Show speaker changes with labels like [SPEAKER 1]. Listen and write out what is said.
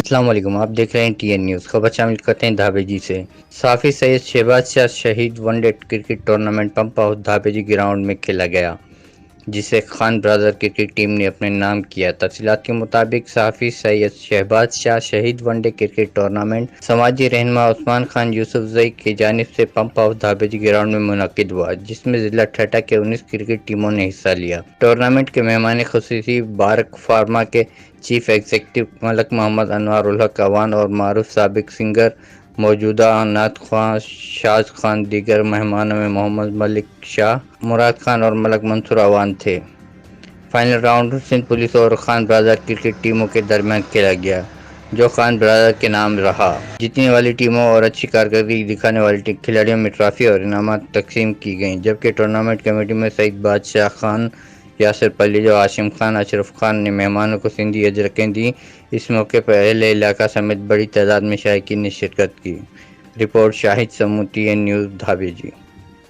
[SPEAKER 1] السلام علیکم، آپ دیکھ رہے ہیں ٹی این نیوز۔ خبر شامل کرتے ہیں دھابے جی سے۔ صحافی سید Shahbaz Shah Shaheed one day cricket tournament pump house Dhabeji ground میں کھیلا گیا، جسے خان برادر کرکٹ ٹیم نے اپنے نام کیا۔ تفصیلات کے مطابق صحافی سید Shahbaz Shah Shaheed one day cricket tournament سماجی رہنما عثمان خان یوسف زئی کی جانب سے pump house Dhabeji ground میں منعقد ہوا، جس میں ضلع ٹھٹہ کے 19 کرکٹ ٹیموں نے حصہ لیا۔ ٹورنامنٹ کے مہمان خصوصی بارک فارما کے چیف ایگزیکٹو ملک محمد انوار الحق اوان اور معروف سابق سنگر موجودہ نعت خواں شاز خان، دیگر مہمانوں میں محمد ملک شاہ، مراد خان اور ملک منصور اوان تھے۔ فائنل راؤنڈ سندھ پولیس اور خان برادر کرکٹ ٹیموں کے درمیان کھیلا گیا، جو خان برادر کے نام رہا۔ جیتنے والی ٹیموں اور اچھی کارکردگی دکھانے والے کھلاڑیوں میں ٹرافی اور انعامات تقسیم کی گئیں، جبکہ ٹورنامنٹ کمیٹی میں سعید بادشاہ خان، یاسر پلیجو، ہاشم خان، اشرف خان نے مہمانوں کو سندھی اجرکیں دیں۔ اس موقع پر اہل علاقہ سمیت بڑی تعداد میں شائقین نے شرکت کی۔ رپورٹ شاہد سمو، ٹی این نیوز، دھابے جی۔